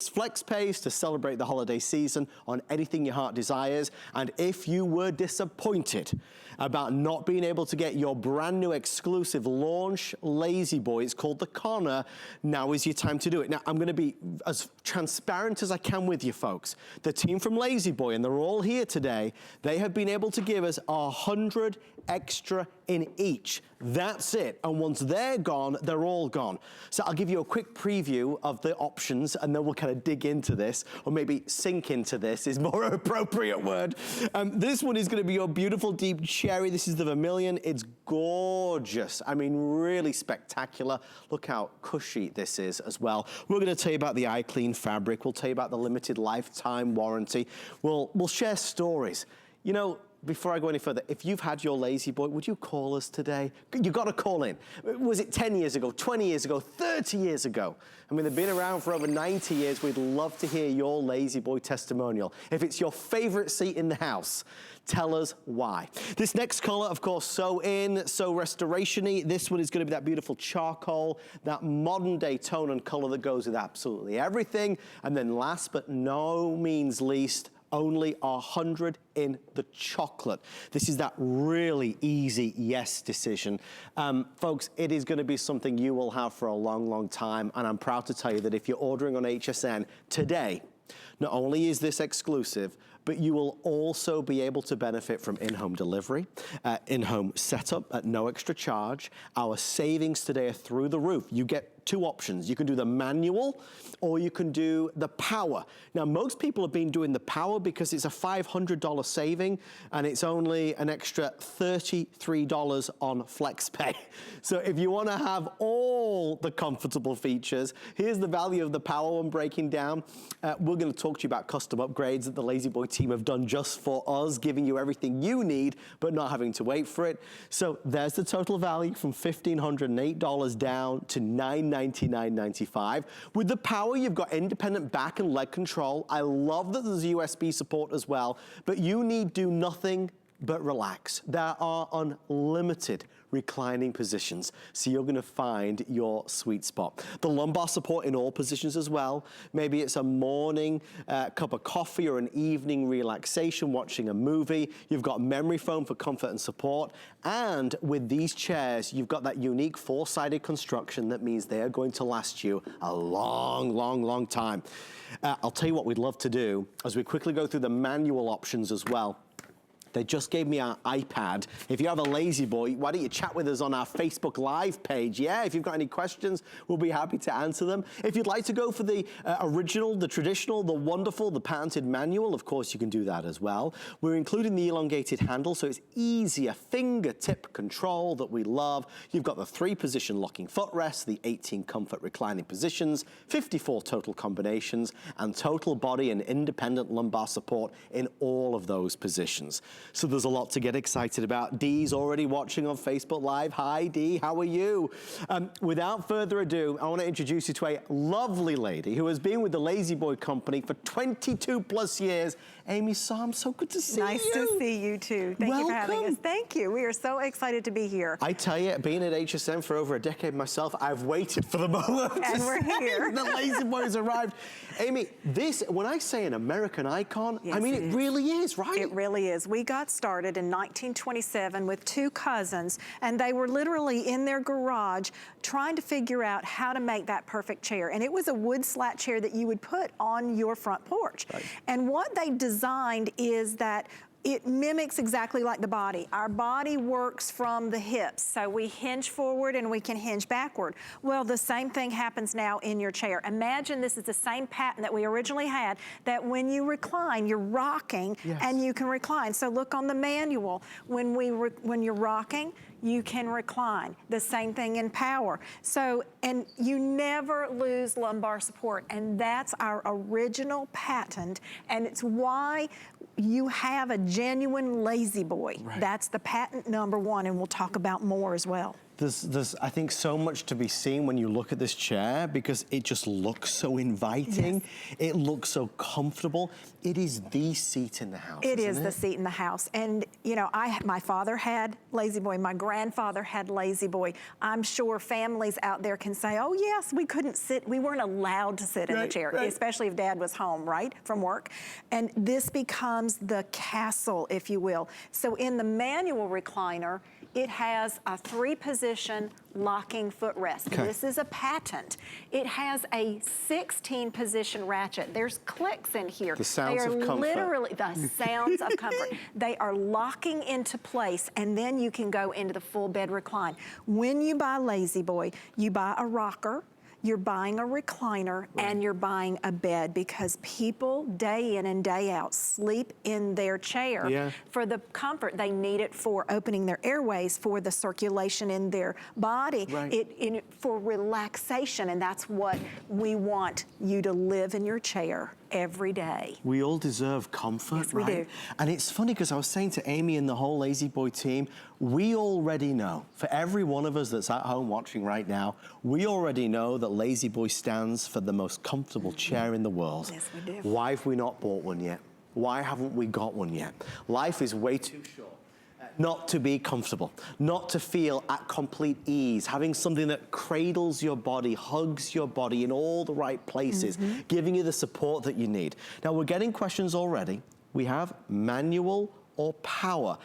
FlexPays to celebrate the holiday season on anything your heart desires. And if you were disappointed about not being able to get your brand new exclusive launch LaZBoy, it's called the Connor, now is your time to do it. Now, I'm gonna be as transparent as I can with you folks. The team from LaZBoy, and they're all here today, they have been able to give us 100 extra in each. That's it. And once they're gone, they're all gone. So I'll give you a quick preview of the options, and then we'll kind of dig into this, or maybe sink into this is more appropriate word. This one is going to be your beautiful deep cherry. This is the vermilion. It's gorgeous. I mean, really spectacular. Look how cushy this is as well. We're going to tell you about the IClean fabric. We'll tell you about the limited lifetime warranty. We'll share stories. You know, before I go any further, if you've had your LaZBoy, would you call us today? You got to call in. Was it 10 years ago, 20 years ago, 30 years ago? I mean, they've been around for over 90 years. We'd love to hear your LaZBoy testimonial. If it's your favorite seat in the house, tell us why. This next color, of course, so in, so restoration-y. This one is going to be that beautiful charcoal, that modern day tone and color that goes with absolutely everything. And then last but no means least, only 100 in the chocolate. This is that really easy yes decision. Folks, it is gonna be something you will have for a long, long time, and I'm proud to tell you that if you're ordering on HSN today, not only is this exclusive, but you will also be able to benefit from in-home delivery, in-home setup at no extra charge. Our savings today are through the roof. You get two options. You can do the manual or you can do the power. Now, most people have been doing the power because it's a $500 saving and it's only an extra $33 on FlexPay. So if you want to have all the comfortable features, here's the value of the power one breaking down. We're going to talk to you about custom upgrades that the LaZBoy team have done just for us, giving you everything you need, but not having to wait for it. So there's the total value from $1,508 down to $999.95. With the power, you've got independent back and leg control. I love that there's USB support as well, but you need do nothing but relax. There are unlimited reclining positions, so you're gonna find your sweet spot. The lumbar support in all positions as well. Maybe it's a morning cup of coffee or an evening relaxation watching a movie. You've got memory foam for comfort and support. And with these chairs, you've got that unique four-sided construction that means they are going to last you a long, long, long time. I'll tell you what we'd love to do as we quickly go through the manual options as well. They just gave me our iPad. If you have a LaZBoy, why don't you chat with us on our Facebook Live page? Yeah, if you've got any questions, we'll be happy to answer them. If you'd like to go for the original, the traditional, the wonderful, the patented manual, of course you can do that as well. We're including the elongated handle, so it's easier fingertip control that we love. You've got the 3-position locking footrest, the 18 comfort reclining positions, 54 total combinations, and total body and independent lumbar support in all of those positions. So there's a lot to get excited about. Dee's already watching on Facebook Live. Hi, Dee, how are you? Without further ado, I want to introduce you to a lovely lady who has been with the LaZBoy company for 22 plus years. Amy Sam, so good to see you. Nice to see you too. Thank you for having us. Thank you. We are so excited to be here. I tell you, being at HSN for over a decade myself, I've waited for the moment. And we're here. The LaZBoy has arrived. Amy, this, when I say an American icon, yes, I mean, it really is, right? It really is. We got started in 1927 with 2 cousins, and they were literally in their garage trying to figure out how to make that perfect chair. And it was a wood slat chair that you would put on your front porch. Right. And what they designed is that it mimics exactly like the body. Our body works from the hips, so we hinge forward and we can hinge backward. Well, the same thing happens now in your chair. Imagine this is the same pattern that we originally had, that when you recline, you're rocking, yes, and you can recline. So look on the manual, when you're rocking, you can recline. The same thing in power. So, and you never lose lumbar support, and that's our original patent, and it's why you have a genuine LaZBoy. Right. That's the patent #1, and we'll talk about more as well. There's, I think, so much to be seen when you look at this chair because it just looks so inviting. Yes. It looks so comfortable. It is the seat in the house, It isn't is the seat in the house. And, you know, my father had LaZBoy. My grandfather had LaZBoy. I'm sure families out there can say, oh, yes, we couldn't sit. We weren't allowed to sit in the chair, especially if Dad was home, right, from work. And this becomes the castle, if you will. So in the manual recliner, it has a 3-position locking footrest. Okay. This is a patent. It has a 16-position ratchet. There's clicks in here. The sounds of comfort. Literally the sounds of comfort. They are locking into place, and then you can go into the full bed recline. When you buy LaZBoy, you buy a rocker, you're buying a recliner, and you're buying a bed, because people day in and day out sleep in their chair for the comfort. They need it for opening their airways, for the circulation in their body, for relaxation, and that's what we want you to live in your chair every day. We all deserve comfort, yes, we do. And it's funny because I was saying to Amy and the whole LaZBoy team, we already know, for every one of us that's at home watching right now, we already know that LaZBoy stands for the most comfortable chair in the world. Yes, we do. Why have we not bought one yet? Why haven't we got one yet? Life is way too short not to be comfortable, not to feel at complete ease, having something that cradles your body, hugs your body in all the right places, giving you the support that you need. Now, we're getting questions already. We have manual or power.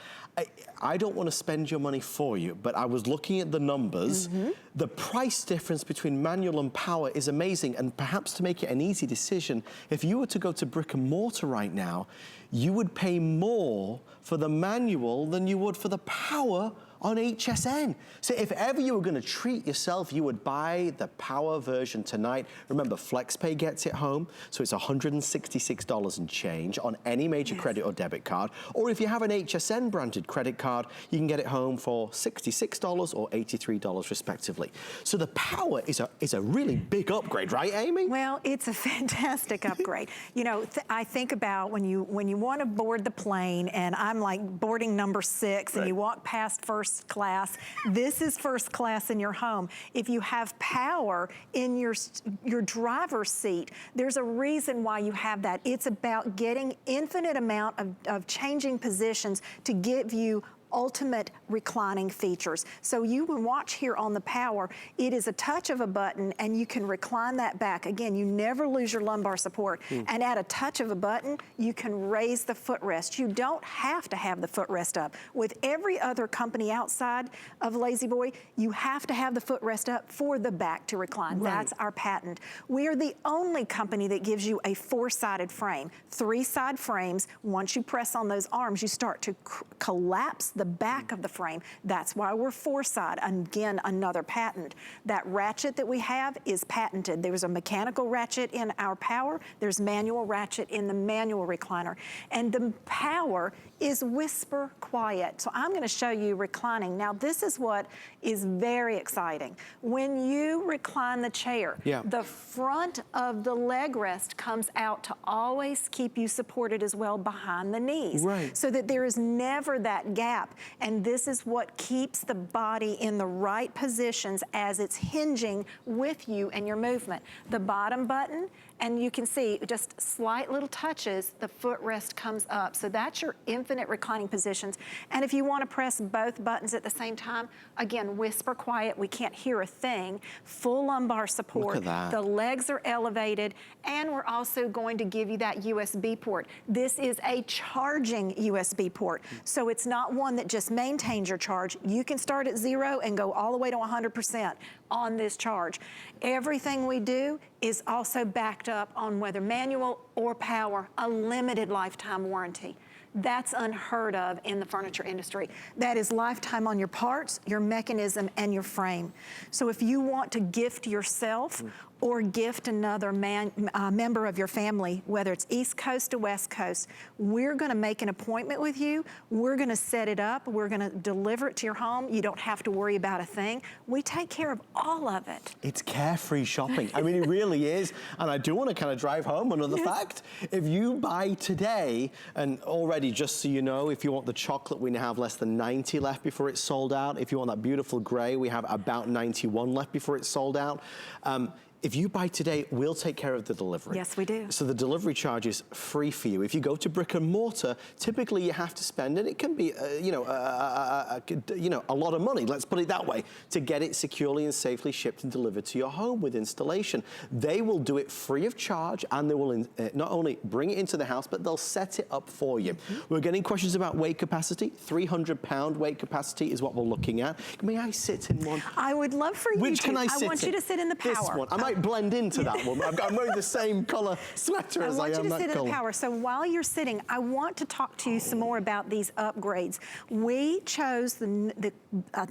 I don't want to spend your money for you, but I was looking at the numbers. The price difference between manual and power is amazing, and perhaps to make it an easy decision, if you were to go to brick and mortar right now, you would pay more for the manual than you would for the power on HSN. So if ever you were going to treat yourself, you would buy the power version tonight. Remember, FlexPay gets it home, so it's $166 and change on any major credit or debit card. Or if you have an HSN branded credit card, you can get it home for $66 or $83 respectively. So the power is a really big upgrade, right, Amy? Well, it's a fantastic upgrade. You know, I think about when you want to board the plane, and I'm like boarding number 6, and you walk past first class. This is first class in your home. If you have power in your driver's seat, there's a reason why you have that. It's about getting infinite amount of changing positions to give you ultimate reclining features. So you can watch here on the power, it is a touch of a button and you can recline that back. Again, you never lose your lumbar support. And at a touch of a button, you can raise the footrest. You don't have to have the footrest up. With every other company outside of LaZBoy, you have to have the footrest up for the back to recline. That's our patent. We are the only company that gives you a 4-sided frame. 3-side frames, once you press on those arms, you start to collapse the back of the frame. That's why we're 4-side. Again, another patent. That ratchet that we have is patented. There's a mechanical ratchet in our power. There's manual ratchet in the manual recliner. And the power is whisper quiet. So I'm going to show you reclining. Now, this is what is very exciting. When you recline the chair, the front of the leg rest comes out to always keep you supported as well behind the knees. So that there is never that gap. And this is what keeps the body in the right positions as it's hinging with you and your movement. The bottom button, and you can see just slight little touches, the footrest comes up. So that's your infinite reclining positions. And if you want to press both buttons at the same time, again, whisper quiet, we can't hear a thing. Full lumbar support. Look at that. The legs are elevated, and we're also going to give you that USB port. This is a charging USB port. So it's not one that just maintains your charge. You can start at 0 and go all the way to 100% on this charge. Everything we do is also backed up on whether manual or power, a limited lifetime warranty. That's unheard of in the furniture industry. That is lifetime on your parts, your mechanism, and your frame. So if you want to gift yourself or gift another member of your family, whether it's East Coast to West Coast, we're gonna make an appointment with you. We're gonna set it up. We're gonna deliver it to your home. You don't have to worry about a thing. We take care of all of it. It's carefree shopping. I mean, it really is. And I do want to kind of drive home another fact. If you buy today, and already, just so you know, if you want the chocolate, we now have less than 90 left before it's sold out. If you want that beautiful gray, we have about 91 left before it's sold out. If you buy today, we'll take care of the delivery. Yes, we do. So the delivery charge is free for you. If you go to brick and mortar, typically you have to spend, and it can be, a lot of money, let's put it that way, to get it securely and safely shipped and delivered to your home with installation. They will do it free of charge, and they will not only bring it into the house, but they'll set it up for you. We're getting questions about weight capacity. 300-pound weight capacity is what we're looking at. May I sit in one? I would love for you to. Which can I sit in? I want you to sit in the Power. This one. I might blend into that one. I'm wearing the same color sweater as I am that color. I want you to sit in the Power. So while you're sitting, I want to talk to you some more about these upgrades. We chose the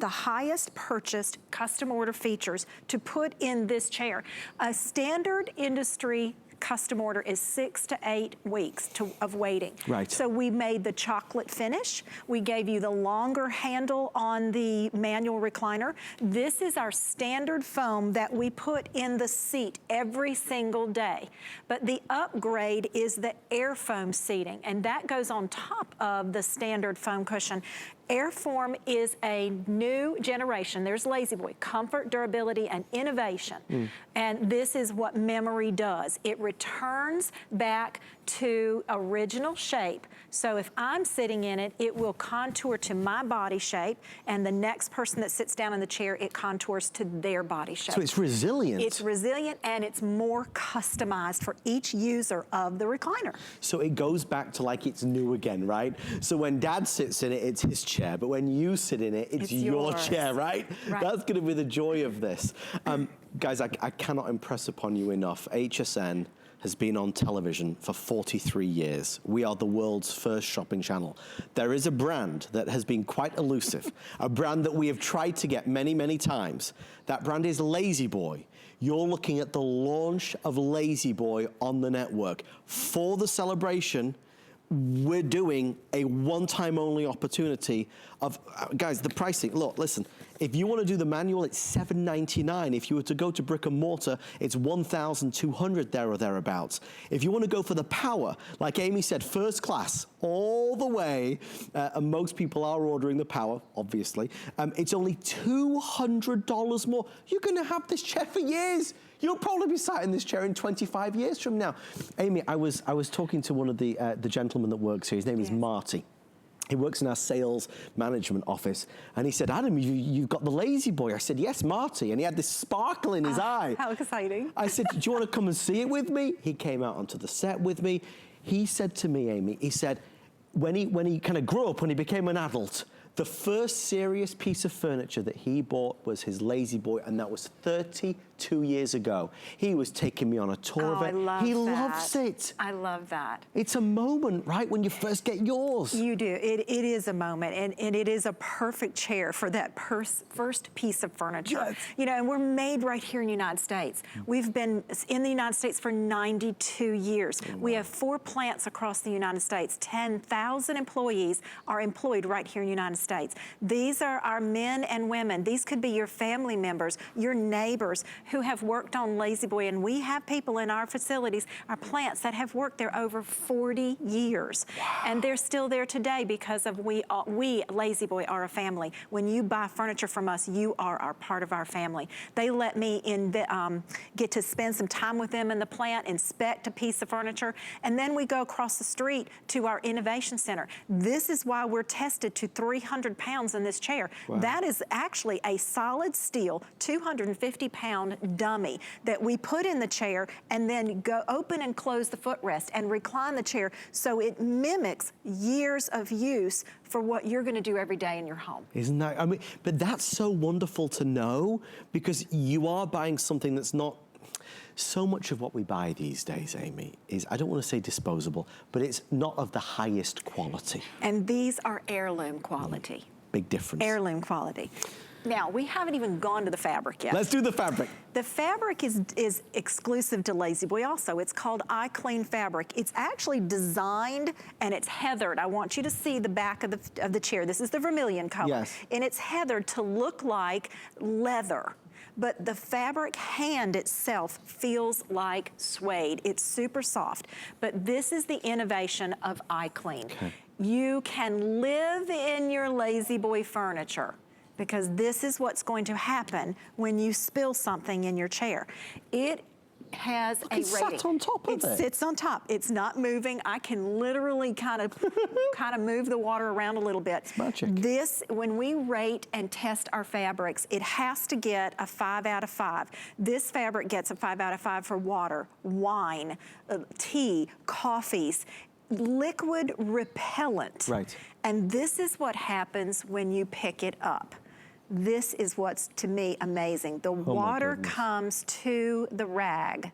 highest purchased custom order features to put in this chair. A standard industry custom order is 6 to 8 weeks of waiting. Right. So we made the chocolate finish. We gave you the longer handle on the manual recliner. This is our standard foam that we put in the seat every single day. But the upgrade is the AirForm seating, and that goes on top of the standard foam cushion. AirForm is a new generation. There's LaZBoy, comfort, durability, and innovation. And this is what memory does. It returns back to original shape. So if I'm sitting in it, it will contour to my body shape, and the next person that sits down in the chair, it contours to their body shape. So it's resilient. It's resilient, and it's more customized for each user of the recliner. So it goes back to like it's new again, right? So when Dad sits in it, it's his chair, but when you sit in it, it's your chair, right? That's gonna be the joy of this. Guys, I cannot impress upon you enough. HSN has been on television for 43 years. We are the world's first shopping channel. There is a brand that has been quite elusive, a brand that we have tried to get many, many times. That brand is LaZBoy. You're looking at the launch of LaZBoy on the network. For the celebration, we're doing a one-time only opportunity of, guys, the pricing. Look, listen, if you want to do the manual, it's $7.99. If you were to go to brick and mortar, it's $1,200 there or thereabouts. If you want to go for the Power, like Amy said, first class, all the way, and most people are ordering the Power, obviously, it's only $200 more. You're going to have this chair for years. You'll probably be sat in this chair in 25 years from now. Amy, I was talking to one of the gentlemen that works here. His name is Marty. He works in our sales management office. And he said, Adam, you've got the LaZBoy. I said, yes, Marty. And he had this sparkle in his eye. How exciting. I said, do you want to come and see it with me? He came out onto the set with me. He said to me, Amy, he said, when he kind of grew up, when he became an adult, the first serious piece of furniture that he bought was his LaZBoy, and that was 32 years ago. He was taking me on a tour of it. He loves it. I love that. It's a moment, right, when you first get yours. You do. It is a moment, and it is a perfect chair for that first piece of furniture. Yes. You know, and we're made right here in the United States. We've been in the United States for 92 years. We have 4 plants across the United States. 10,000 employees are employed right here in the United States. These are our men and women. These could be your family members, your neighbors who have worked on LaZBoy, and we have people in our facilities, our plants, that have worked there over 40 years. Wow. And they're still there today because of we LaZBoy are a family. When you buy furniture from us, you are part of our family. They let me get to spend some time with them in the plant, inspect a piece of furniture, and then we go across the street to our innovation center. This is why we're tested to 300 pounds in this chair. Wow. That is actually a solid steel 250-pound dummy that we put in the chair and then go open and close the footrest and recline the chair so it mimics years of use for what you're going to do every day in your home. Isn't that, I mean, but that's so wonderful to know, because you are buying something that's not, so much of what we buy these days, Amy, is, I don't want to say disposable, but it's not of the highest quality. And these are heirloom quality. Big difference. Heirloom quality. Now, we haven't even gone to the fabric yet. Let's do the fabric. The fabric is exclusive to LaZBoy also. It's called IClean fabric. It's actually designed and it's heathered. I want you to see the back of the chair. This is the vermilion color. Yes. And it's heathered to look like leather. But the fabric hand itself feels like suede. It's super soft. But this is the innovation of IClean. Okay. You can live in your LaZBoy furniture, because this is what's going to happen when you spill something in your chair. It has a rating. It sat on top of it. It sits on top. It's not moving. I can literally kind of move the water around a little bit. It's magic. This, when we rate and test our fabrics, it has to get a 5 out of 5. This fabric gets a 5 out of 5 for water, wine, tea, coffees, liquid repellent. Right. And this is what happens when you pick it up. This is what's, to me, amazing. The water comes to the rag,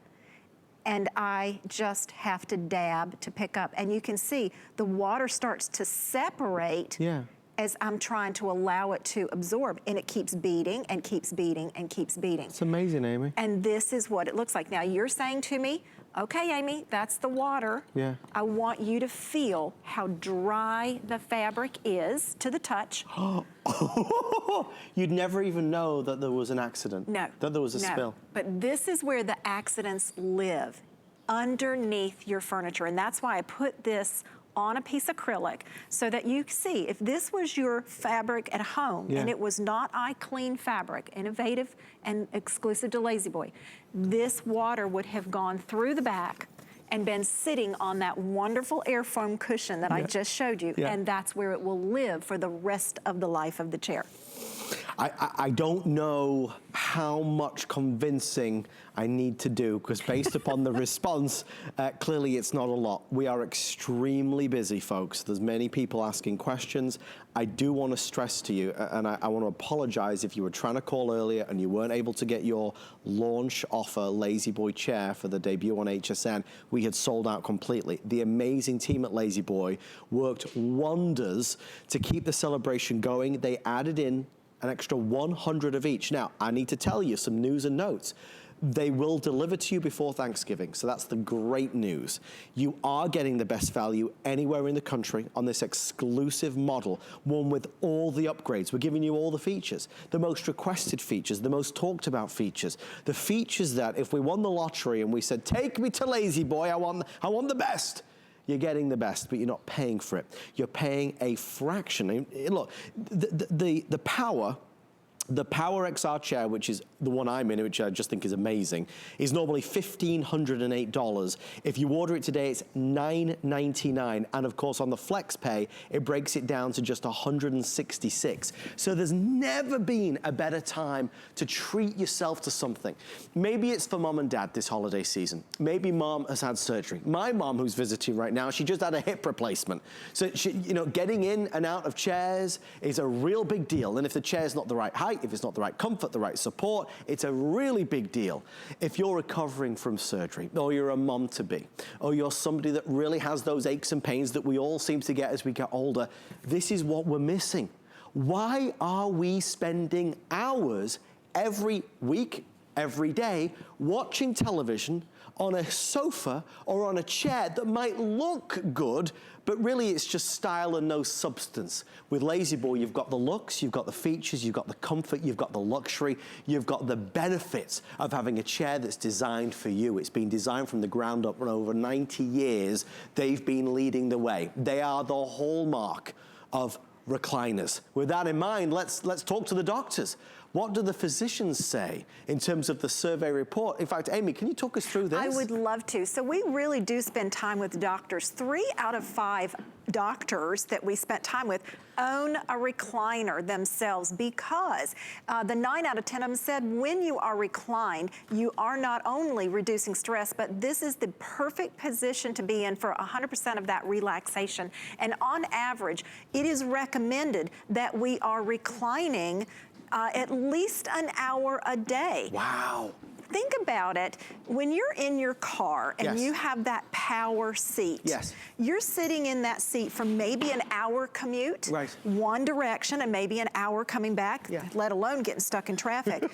and I just have to dab to pick up. And you can see the water starts to separate as I'm trying to allow it to absorb. And it keeps beating and keeps beating and keeps beating. It's amazing, Amy. And this is what it looks like. Now, you're saying to me, okay, Amy, that's the water. Yeah. I want you to feel how dry the fabric is to the touch. You'd never even know that there was an accident. No. That there was a spill. But this is where the accidents live, underneath your furniture. And that's why I put this on a piece of acrylic so that you see if this was your fabric at home and it was not IClean fabric, innovative and exclusive to LaZBoy, this water would have gone through the back and been sitting on that wonderful AirForm cushion that I just showed you, and that's where it will live for the rest of the life of the chair. I don't know how much convincing I need to do, because based upon the response, clearly it's not a lot. We are extremely busy, folks. There's many people asking questions. I do want to stress to you, and I want to apologize if you were trying to call earlier and you weren't able to get your launch offer LaZBoy chair for the debut on HSN. We had sold out completely. The amazing team at LaZBoy worked wonders to keep the celebration going. They added in an extra 100 of each. Now, I need to tell you some news and notes. They will deliver to you before Thanksgiving, so that's the great news. You are getting the best value anywhere in the country on this exclusive model, one with all the upgrades. We're giving you all the features, the most requested features, the most talked about features, the features that if we won the lottery and we said, take me to LaZBoy, I want the best. You're getting the best, but you're not paying for it. You're paying a fraction. Look, the Power XR chair, which is the one I'm in, which I just think is amazing, is normally $1,508. If you order it today, it's $999. And of course, on the Flex Pay, it breaks it down to just $166. So there's never been a better time to treat yourself to something. Maybe it's for mom and dad this holiday season. Maybe mom has had surgery. My mom, who's visiting right now, she just had a hip replacement. So she, getting in and out of chairs is a real big deal. And if the chair's not the right height, if it's not the right comfort, the right support, it's a really big deal. If you're recovering from surgery, or you're a mom-to-be, or you're somebody that really has those aches and pains that we all seem to get as we get older, this is what we're missing. Why are we spending hours every week, every day, watching television on a sofa or on a chair that might look good, but really it's just style and no substance? With LaZBoy, you've got the looks, you've got the features, you've got the comfort, you've got the luxury, you've got the benefits of having a chair that's designed for you. It's been designed from the ground up, and over 90 years, they've been leading the way. They are the hallmark of recliners. With that in mind, let's talk to the doctors. What do the physicians say in terms of the survey report? In fact, Amy, can you talk us through this? I would love to. So we really do spend time with doctors. 3 out of 5 doctors that we spent time with own a recliner themselves, because the 9 out of 10 of them said when you are reclined, you are not only reducing stress, but this is the perfect position to be in for 100% of that relaxation. And on average, it is recommended that we are reclining at least an hour a day. Wow. think about it, when you're in your car and Yes. you have that power seat, Yes. you're sitting in that seat for maybe an hour commute, Right. one direction, and maybe an hour coming back, Yeah. let alone getting stuck in traffic.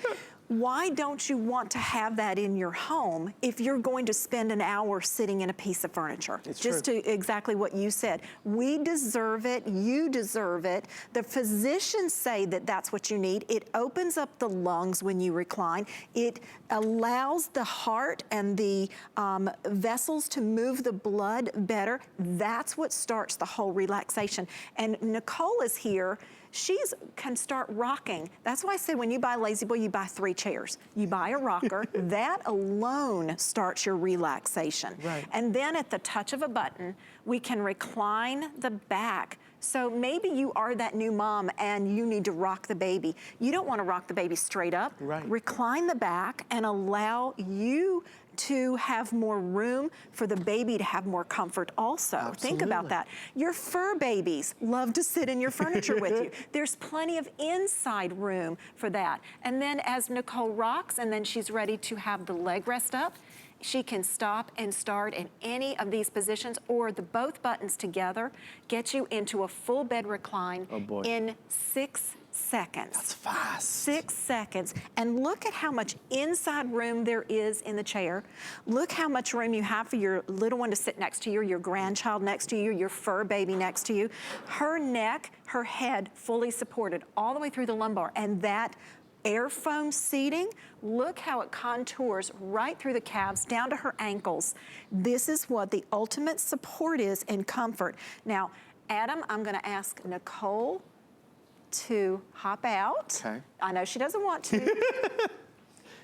Why don't you want to have that in your home if you're going to spend an hour sitting in a piece of furniture? It's Just true. to exactly what you said. We deserve it, you deserve it. The physicians say that that's what you need. It opens up the lungs when you recline. It allows the heart and the vessels to move the blood better. That's what starts the whole relaxation. And Nicole is here. She can start rocking. That's why I say when you buy LaZBoy, you buy 3 chairs. You buy a rocker. That alone starts your relaxation. Right. And then at the touch of a button, we can recline the back. So maybe you are that new mom and you need to rock the baby. You don't want to rock the baby straight up. Right. Recline the back and allow you to have more room for the baby to have more comfort also. Think about Absolutely. that. Your fur babies love to sit in your furniture with you. There's plenty of inside room for that. And then as Nicole rocks and then she's ready to have the leg rest up, she can stop and start in any of these positions, or the both buttons together get you into a full bed recline in 6 seconds. That's fast. 6 seconds. And look at how much inside room there is in the chair. Look how much room you have for your little one to sit next to you, your grandchild next to you, your fur baby next to you. Her neck, her head fully supported all the way through the lumbar. And that AirForm seating, look how it contours right through the calves down to her ankles. This is what the ultimate support is in comfort. Now, Adam, I'm gonna ask Nicole to hop out. Okay. I know she doesn't want to.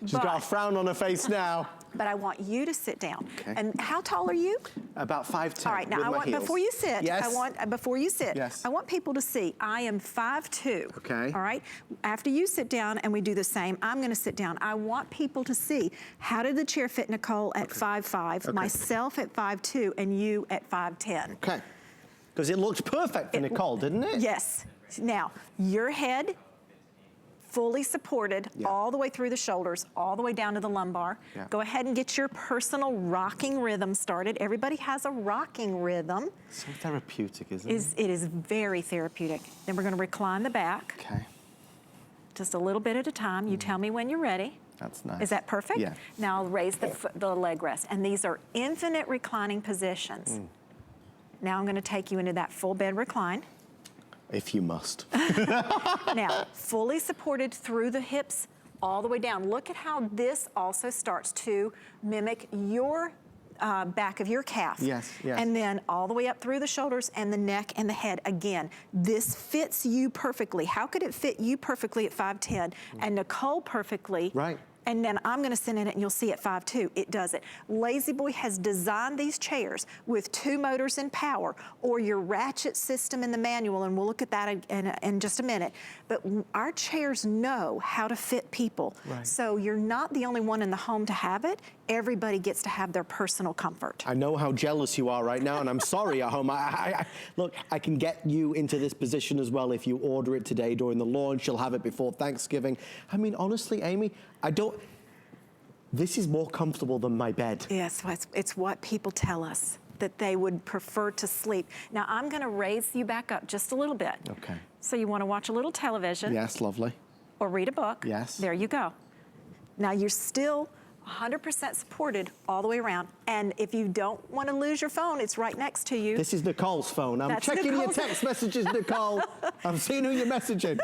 She's got a frown on her face now. But I want you to sit down. Okay. And how tall are you? About 5'10". All right, now with I my want, heels. before you sit, Yes. I want people to see, I am 5'2". Okay. All right, after you sit down and we do the same, I'm gonna sit down. I want people to see, how did the chair fit Nicole at 5'5", myself at 5'2", and you at 5'10"? Okay. Because it looked perfect for Nicole, didn't it? Yes. Now, your head fully supported all the way through the shoulders, all the way down to the lumbar. Yeah. Go ahead and get your personal rocking rhythm started. Everybody has a rocking rhythm. So therapeutic, isn't it? It is very therapeutic. Then we're gonna recline the back, Okay. just a little bit at a time. You tell me when you're ready. That's nice. Is that perfect? Yeah. Now I'll raise the leg rest. And these are infinite reclining positions. Now I'm gonna take you into that full bed recline. If you must. Now, fully supported through the hips all the way down. Look at how this also starts to mimic your back of your calf. Yes, yes. And then all the way up through the shoulders and the neck and the head. Again, this fits you perfectly. How could it fit you perfectly at 5'10" and Nicole perfectly? Right. And then I'm gonna sit in it and you'll see at 5'2", it does it. LaZBoy has designed these chairs with 2 motors and power, or your ratchet system in the manual, and we'll look at that in just a minute. But our chairs know how to fit people. Right. So you're not the only one in the home to have it. Everybody gets to have their personal comfort. I know how jealous you are right now, and I'm sorry at home. Look, I can get you into this position as well if you order it today during the launch. You'll have it before Thanksgiving. I mean, honestly, Amy, this is more comfortable than my bed. Yes, it's what people tell us, that they would prefer to sleep. Now, I'm gonna raise you back up just a little bit. Okay. So you wanna watch a little television. Yes, lovely. Or read a book. Yes. There you go. Now you're still 100% supported all the way around. And if you don't want to lose your phone, it's right next to you. This is Nicole's phone. I'm That's checking Nicole's. your text messages, Nicole. I'm seeing who you're messaging.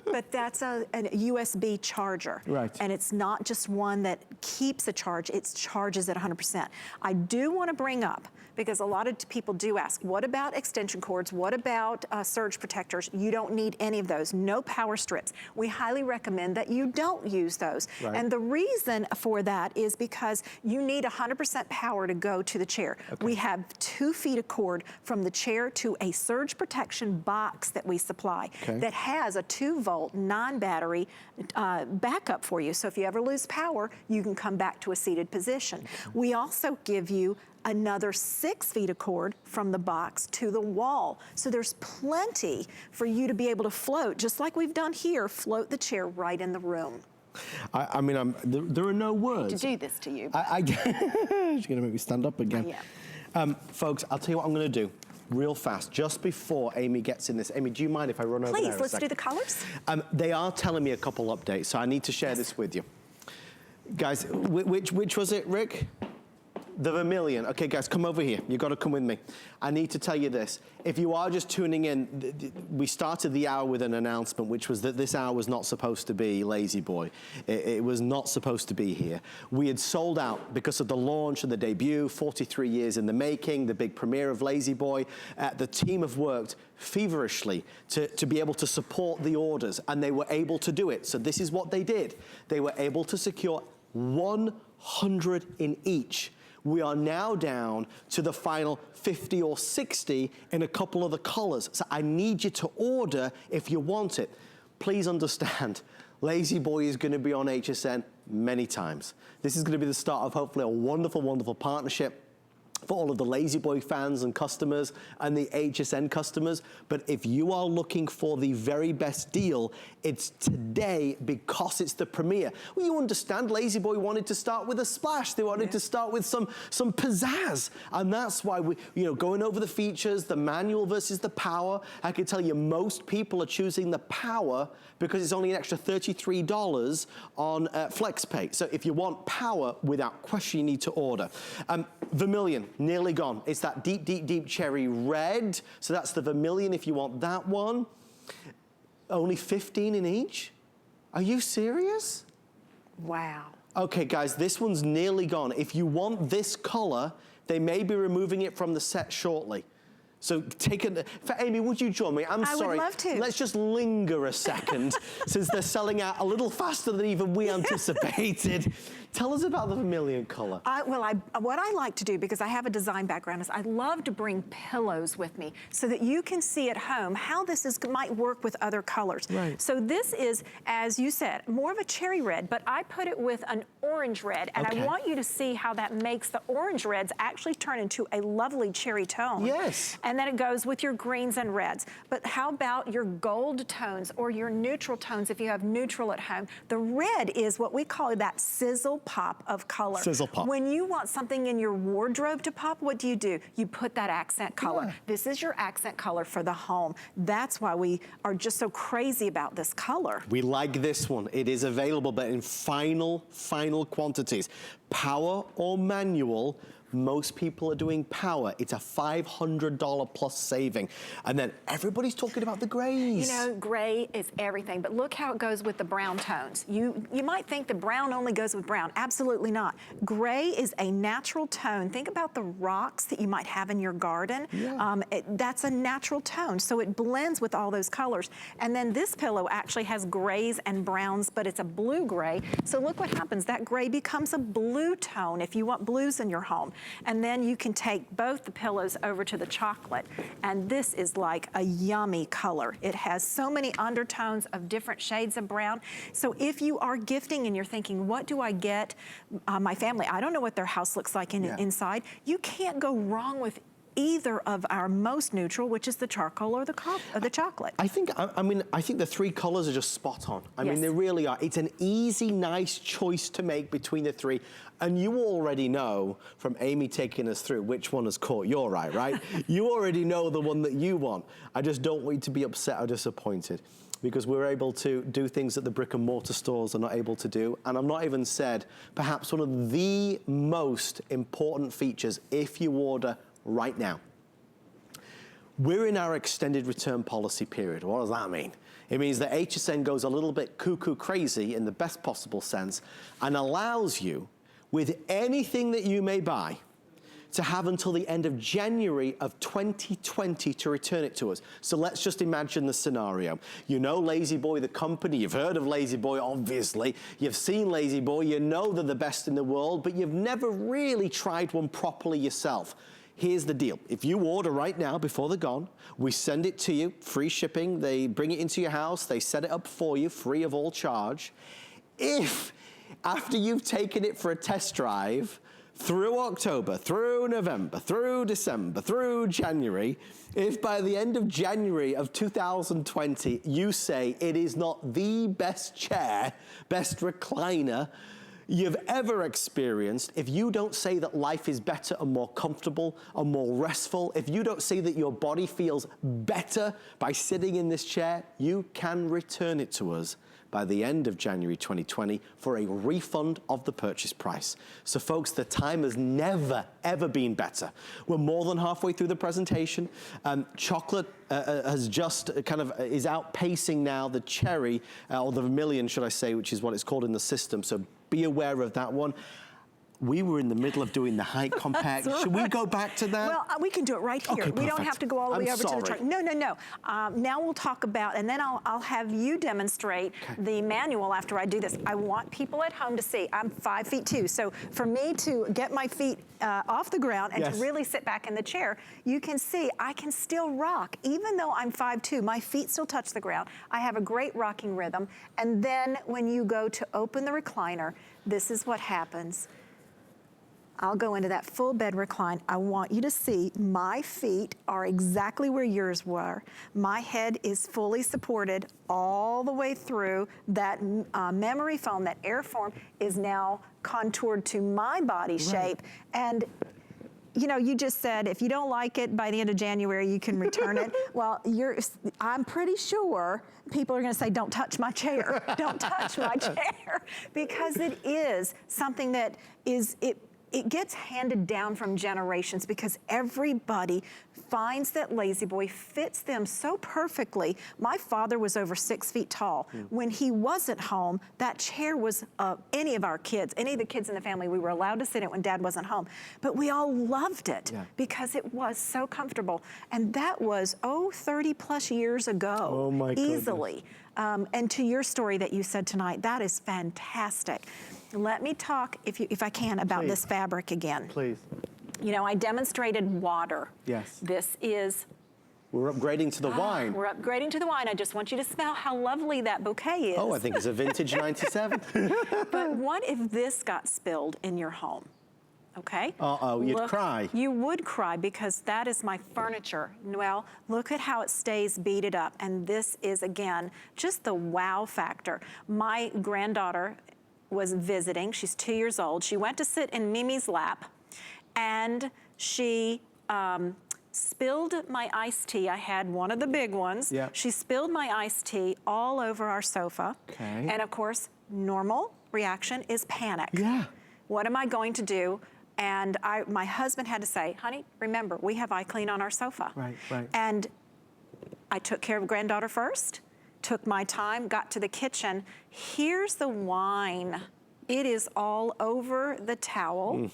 But that's a USB charger. Right. And it's not just one that keeps a charge, it charges at 100%. I do want to bring up, because a lot of people do ask, what about extension cords? What about surge protectors? You don't need any of those. No power strips. We highly recommend that you don't use those. Right. And the reason for that is because you need 100% power to go to the chair. Okay. We have 2 feet of cord from the chair to a surge protection box that we supply that has a 2-volt non-battery backup for you. So if you ever lose power, you can come back to a seated position. We also give you another 6 feet of cord from the box to the wall. So there's plenty for you to be able to float, just like we've done here, float the chair right in the room. I mean, there are no words. To do this to you. She's gonna make me stand up again. Yeah. Folks, I'll tell you what I'm gonna do real fast, just before Amy gets in this. Amy, do you mind if I run over there? Please, let's do the colors. They are telling me a couple updates, so I need to share this with you. Guys, which was it, Rick? The vermilion. Okay, guys, come over here. You've got to come with me. I need to tell you this. If you are just tuning in, we started the hour with an announcement, which was that this hour was not supposed to be LaZBoy. It was not supposed to be here. We had sold out because of the launch and the debut, 43 years in the making, the big premiere of LaZBoy. The team have worked feverishly to be able to support the orders, and they were able to do it. So this is what they did. They were able to secure 100 in each. We are now down to the final 50 or 60 in a couple of the colors. So I need you to order if you want it. Please understand, LaZBoy is going to be on HSN many times. This is going to be the start of hopefully a wonderful, wonderful partnership for all of the LaZBoy fans and customers and the HSN customers. But if you are looking for the very best deal, it's today because it's the premiere. Well, you understand, LaZBoy wanted to start with a splash. They wanted to start with some pizzazz. And that's why we, going over the features, the manual versus the power. I can tell you most people are choosing the power because it's only an extra $33 on FlexPay. So if you want power, without question, you need to order. Vermilion, nearly gone. It's that deep, deep, deep cherry red. So that's the vermilion if you want that one. Only 15 in each? Are you serious? Wow. Okay, guys, this one's nearly gone. If you want this color, they may be removing it from the set shortly. So Amy, would you join me? I'm sorry. I would love to. Let's just linger a second since they're selling out a little faster than even we anticipated. Tell us about the vermilion color. What I like to do, because I have a design background, is I love to bring pillows with me so that you can see at home how this might work with other colors. Right. So this is, as you said, more of a cherry red, but I put it with an orange red, and I want you to see how that makes the orange reds actually turn into a lovely cherry tone. Yes. And then it goes with your greens and reds. But how about your gold tones or your neutral tones if you have neutral at home? The red is what we call that sizzle pop of color. Sizzle pop. When you want something in your wardrobe to pop, what do? You put that accent color. Yeah. This is your accent color for the home. That's why we are just so crazy about this color. We like this one. It is available, but in final quantities. Power or manual, most people are doing power. It's a $500 plus saving. And then everybody's talking about the grays. Gray is everything, but look how it goes with the brown tones. You might think the brown only goes with brown. Absolutely not. Gray is a natural tone. Think about the rocks that you might have in your garden. Yeah. That's a natural tone, so it blends with all those colors. And then this pillow actually has grays and browns, but it's a blue gray. So look what happens. That gray becomes a blue tone if you want blues in your home. And then you can take both the pillows over to the chocolate. And this is like a yummy color. It has so many undertones of different shades of brown. So if you are gifting and you're thinking, what do I get my family? I don't know what their house looks like inside. You can't go wrong with either of our most neutral, which is the charcoal or the chocolate. I think the three colors are just spot on. I mean, they really are. It's an easy, nice choice to make between the three. And you already know from Amy taking us through which one has caught your eye, right? You already know the one that you want. I just don't want you to be upset or disappointed, because we're able to do things that the brick and mortar stores are not able to do. And I've not even said perhaps one of the most important features if you order right now. We're in our extended return policy period. What does that mean? It means that HSN goes a little bit cuckoo crazy in the best possible sense and allows you, with anything that you may buy, to have until the end of January of 2020 to return it to us. So let's just imagine the scenario. You know LaZBoy, the company, you've heard of LaZBoy, obviously. You've seen LaZBoy, you know they're the best in the world, but you've never really tried one properly yourself. Here's the deal. If you order right now before they're gone, we send it to you, free shipping. They bring it into your house, they set it up for you, free of all charge. If, after you've taken it for a test drive, through October, through November, through December, through January, if by the end of January of 2020, you say it is not the best chair, best recliner you've ever experienced, if you don't say that life is better and more comfortable and more restful, if you don't say that your body feels better by sitting in this chair, you can return it to us by the end of January 2020 for a refund of the purchase price. So folks, the time has never, ever been better. We're more than halfway through the presentation. Chocolate has just is outpacing now the cherry, or the vermilion, should I say, which is what it's called in the system. So be aware of that one. We were in the middle of doing the height compact. Right. Should we go back to that? Well, we can do it right here. Okay, we don't have to go all the way over to the chart. No. Now we'll talk about, and then I'll have you demonstrate the manual after I do this. I want people at home to see. I'm 5'2", so for me to get my feet off the ground and to really sit back in the chair, you can see I can still rock. Even though I'm 5'2", my feet still touch the ground. I have a great rocking rhythm. And then when you go to open the recliner, this is what happens. I'll go into that full bed recline. I want you to see my feet are exactly where yours were. My head is fully supported all the way through. That memory foam, that AirForm, is now contoured to my body shape. And you know, you just said if you don't like it by the end of January, you can return it. Well, I'm pretty sure people are going to say, don't touch my chair. Don't touch my chair. Because it is something that it gets handed down from generations because everybody finds that LaZBoy fits them so perfectly. My father was over 6 feet tall. When he wasn't home, that chair was any of the kids in the family, we were allowed to sit in it when Dad wasn't home. But we all loved it because it was so comfortable. And that was, 30 plus years ago. Oh my goodness. Easily. And to your story that you said tonight, that is fantastic. Let me talk, if I can, about this fabric again. Please. You know, I demonstrated water. Yes. This is... We're upgrading to the wine. We're upgrading to the wine. I just want you to smell how lovely that bouquet is. Oh, I think it's a vintage 97. But what if this got spilled in your home? Okay? Uh-oh, you'd cry. You would cry because that is my furniture. Well, look at how it stays beaded up. And this is, again, just the wow factor. My granddaughter was visiting. She's 2 years old. She went to sit in Mimi's lap, and she spilled my iced tea. I had one of the big ones. Yep. She spilled my iced tea all over our sofa. Okay. And of course, normal reaction is panic. Yeah. What am I going to do? And my husband had to say, honey, remember, we have IClean on our sofa. Right, right. And I took care of granddaughter first, took my time, got to the kitchen. Here's the wine. It is all over the towel.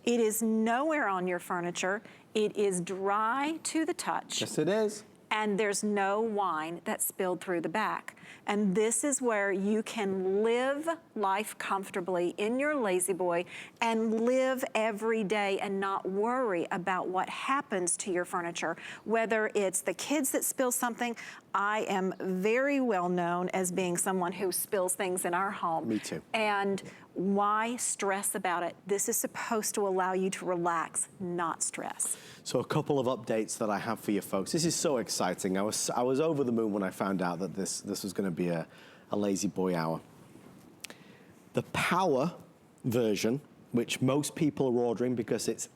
It is nowhere on your furniture. It is dry to the touch. Yes, it is. And there's no wine that spilled through the back. And this is where you can live life comfortably in your LaZBoy and live every day and not worry about what happens to your furniture. Whether it's the kids that spill something, I am very well known as being someone who spills things in our home. Me too. And why stress about it? This is supposed to allow you to relax, not stress. So a couple of updates that I have for you folks. This is so exciting. I was over the moon when I found out that this was going to be a LaZBoy hour. The power version, which most people are ordering because it's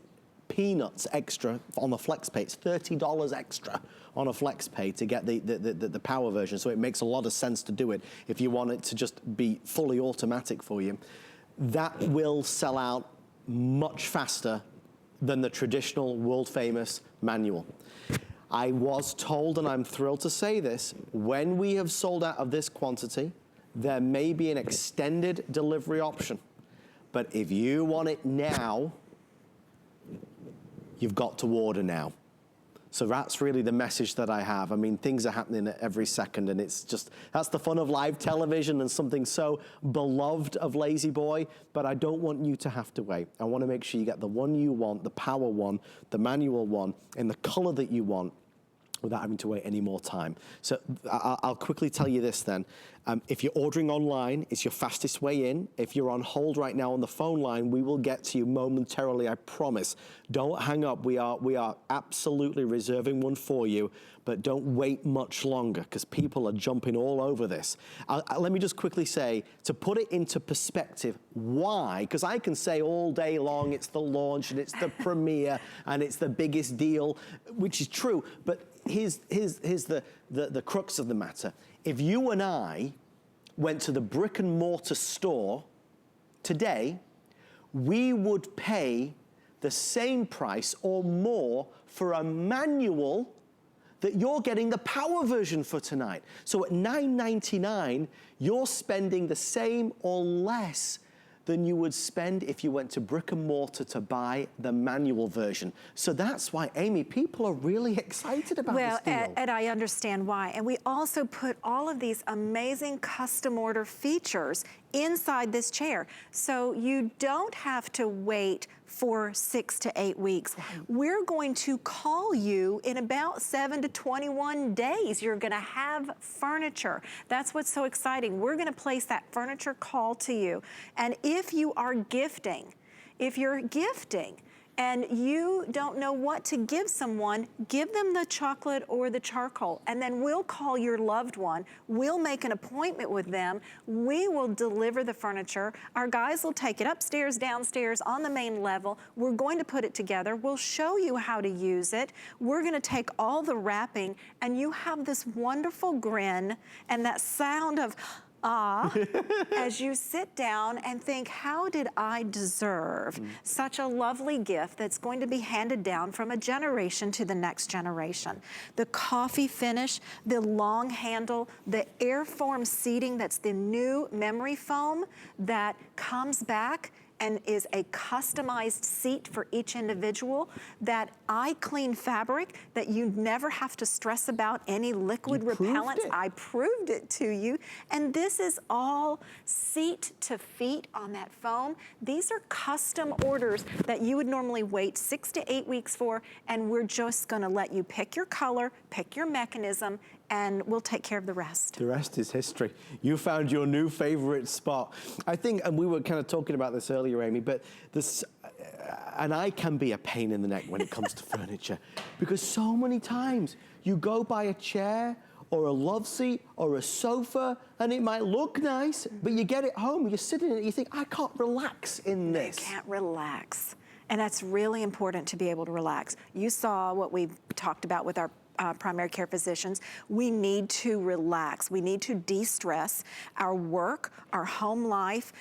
peanuts extra on the FlexPay. It's $30 extra on a FlexPay to get the power version. So it makes a lot of sense to do it if you want it to just be fully automatic for you. That will sell out much faster than the traditional world-famous manual. I was told, and I'm thrilled to say this, when we have sold out of this quantity, there may be an extended delivery option. But if you want it now, you've got to order now. So that's really the message that I have. I mean, things are happening every second, and it's just, that's the fun of live television and something so beloved of LaZBoy, but I don't want you to have to wait. I want to make sure you get the one you want, the power one, the manual one, in the color that you want, without having to wait any more time. So I'll quickly tell you this then. If you're ordering online, it's your fastest way in. If you're on hold right now on the phone line, we will get to you momentarily, I promise. Don't hang up. We are absolutely reserving one for you, but don't wait much longer because people are jumping all over this. Let me just quickly say, to put it into perspective, why? Because I can say all day long it's the launch and it's the premiere and it's the biggest deal, which is true, but here's the crux of the matter. If you and I went to the brick and mortar store today, we would pay the same price or more for a manual that you're getting the power version for tonight. So at $9.99, you're spending the same or less than you would spend if you went to brick and mortar to buy the manual version. So that's why, Amy, people are really excited about this deal. Well, and I understand why. And we also put all of these amazing custom order features inside this chair. So you don't have to wait for 6 to 8 weeks. We're going to call you in about 7 to 21 days. You're gonna have furniture. That's what's so exciting. We're gonna place that furniture call to you. And if you are gifting, if you're gifting, and you don't know what to give someone, give them the chocolate or the charcoal, and then we'll call your loved one. We'll make an appointment with them. We will deliver the furniture. Our guys will take it upstairs, downstairs, on the main level. We're going to put it together. We'll show you how to use it. We're gonna take all the wrapping, and you have this wonderful grin and that sound of, as you sit down and think, how did I deserve such a lovely gift that's going to be handed down from a generation to the next generation? The coffee finish, the long handle, the AirForm seating, that's the new memory foam that comes back and is a customized seat for each individual. That IClean fabric that you never have to stress about any liquid repellent. I proved it to you. And this is all seat to feet on that foam. These are custom orders that you would normally wait 6 to 8 weeks for, and we're just gonna let you pick your color, pick your mechanism, and we'll take care of the rest. The rest is history. You found your new favorite spot. I think, and we were kind of talking about this earlier, Amy, but this, and I can be a pain in the neck when it comes to furniture, because so many times you go buy a chair or a love seat or a sofa, and it might look nice, but you get it home, you're sitting in it, you think, I can't relax in this. You can't relax. And that's really important, to be able to relax. You saw what we've talked about with our primary care physicians. We need to relax. We need to de-stress our work, our home life,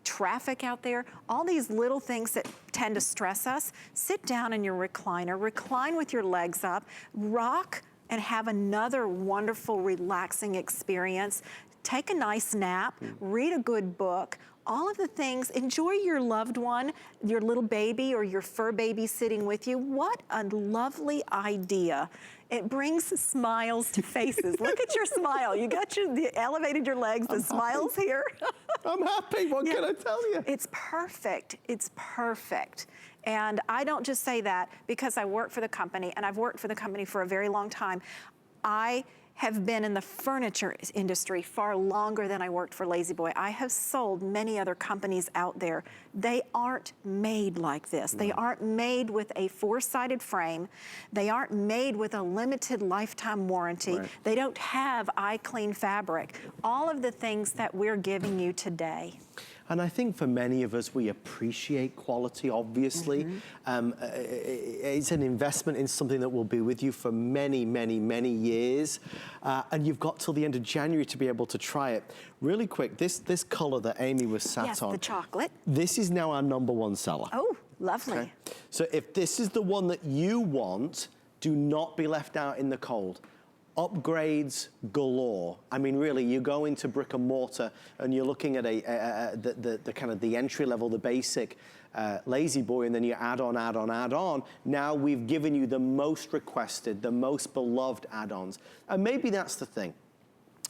traffic out there, all these little things that tend to stress us. Sit down in your recliner, recline with your legs up, rock and have another wonderful, relaxing experience. Take a nice nap, read a good book, all of the things. Enjoy your loved one, your little baby or your fur baby sitting with you. What a lovely idea. It brings smiles to faces. Look at your smile. You got elevated your legs, the smile's here. I'm happy, what can I tell you? It's perfect, it's perfect. And I don't just say that because I work for the company, and I've worked for the company for a very long time. I have been in the furniture industry far longer than I worked for LaZBoy. I have sold many other companies out there. They aren't made like this. They aren't made with a four-sided frame. They aren't made with a limited lifetime warranty. They don't have IClean fabric. All of the things that we're giving you today. And I think for many of us, we appreciate quality, obviously. It's an investment in something that will be with you for many, many, many years. And you've got till the end of January to be able to try it. Really quick, this color that Amy was sat on. Yes, the chocolate. This is now our #1 seller. Oh, lovely. Okay? So if this is the one that you want, do not be left out in the cold. Upgrades galore. I mean, really, you go into brick and mortar and you're looking at the kind of the entry level, the basic LaZBoy, and then you add on, add on, add on. Now we've given you the most requested, the most beloved add-ons. And maybe that's the thing.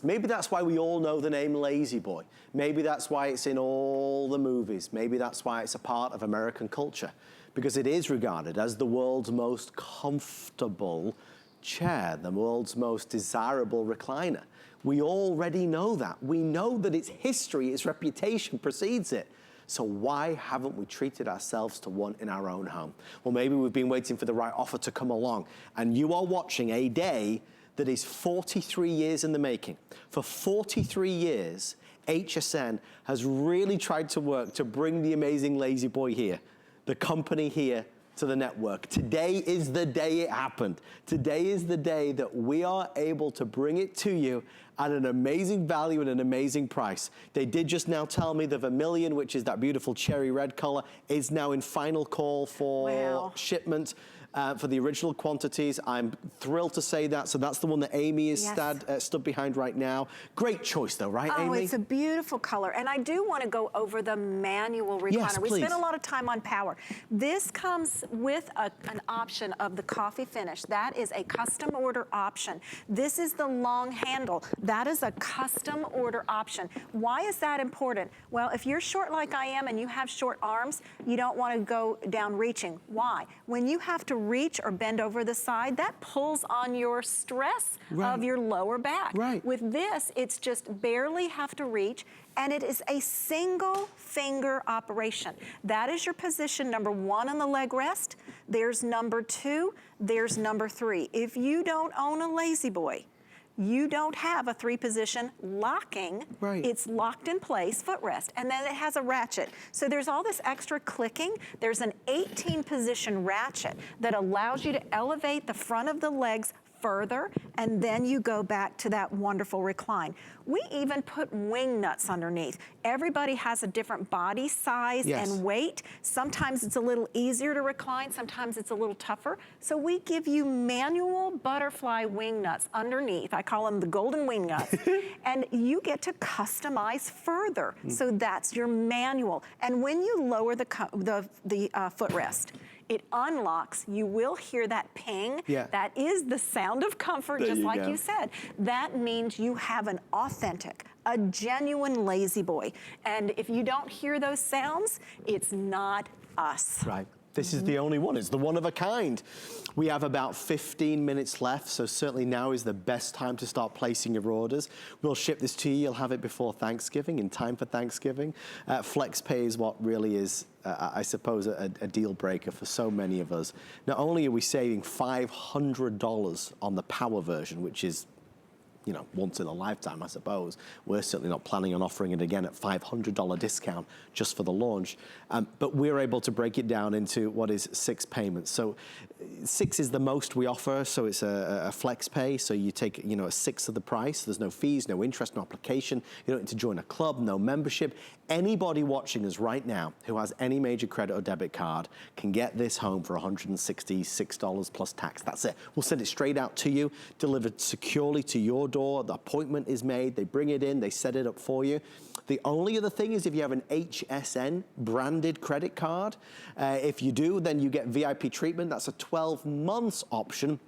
Maybe that's why we all know the name LaZBoy. Maybe that's why it's in all the movies. Maybe that's why it's a part of American culture, because it is regarded as the world's most comfortable chair, the world's most desirable recliner. We already know that. We know that its history, its reputation precedes it. So why haven't we treated ourselves to one in our own home? Well, maybe we've been waiting for the right offer to come along, and you are watching a day that is 43 years in the making. For 43 years, HSN has really tried to work to bring the amazing LaZBoy here, the company here, to the network. Today is the day it happened. Today is the day that we are able to bring it to you at an amazing value and an amazing price. They did just now tell me the Vermilion, which is that beautiful cherry red color, is now in final call for shipment. For the original quantities. I'm thrilled to say that. So that's the one that Amy is stood behind right now. Great choice though, right, Amy? Oh, it's a beautiful color. And I do want to go over the manual recliner. Yes, we please. spent a lot of time on power. This comes with an option of the coffee finish. That is a custom order option. This is the long handle. That is a custom order option. Why is that important? Well, if you're short like I am and you have short arms, you don't want to go down reaching. Why? When you have to reach or bend over the side, that pulls on your stress of your lower back. With this, it's just barely have to reach, and it is a single finger operation. That is your position number 1 on the leg rest. There's number 2, there's number 3. If you don't own a LaZBoy, you don't have a 3-position locking. It's locked in place footrest, and then it has a ratchet. So there's all this extra clicking. There's an 18-position ratchet that allows you to elevate the front of the legs further, and then you go back to that wonderful recline. We even put wing nuts underneath. Everybody has a different body size and weight. Sometimes it's a little easier to recline, sometimes it's a little tougher. So we give you manual butterfly wing nuts underneath. I call them the golden wing nuts. And you get to customize further. So that's your manual. And when you lower the footrest, it unlocks. You will hear that ping. That is the sound of comfort, just like you said. That means you have an authentic, a genuine LaZBoy. And if you don't hear those sounds, it's not us. This is the only one. It's the one of a kind. We have about 15 minutes left, so certainly now is the best time to start placing your orders. We'll ship this to you. You'll have it before Thanksgiving, in time for Thanksgiving. Flex pay is what really is, I suppose, a deal breaker for so many of us. Not only are we saving $500 on the power version, which is, you know, once in a lifetime, I suppose. We're certainly not planning on offering it again at $500 discount just for the launch. But we're able to break it down into what is 6 payments. So 6 is the most we offer, so it's a flex pay. So you take, you know, a 1/6 of the price. There's no fees, no interest, no application. You don't need to join a club, no membership. Anybody watching us right now who has any major credit or debit card can get this home for $166 plus tax. That's it. We'll send it straight out to you, delivered securely to your door. The appointment is made. They bring it in. They set it up for you. The only other thing is if you have an HSN branded credit card, if you do, then you get VIP treatment. That's a 12 months option.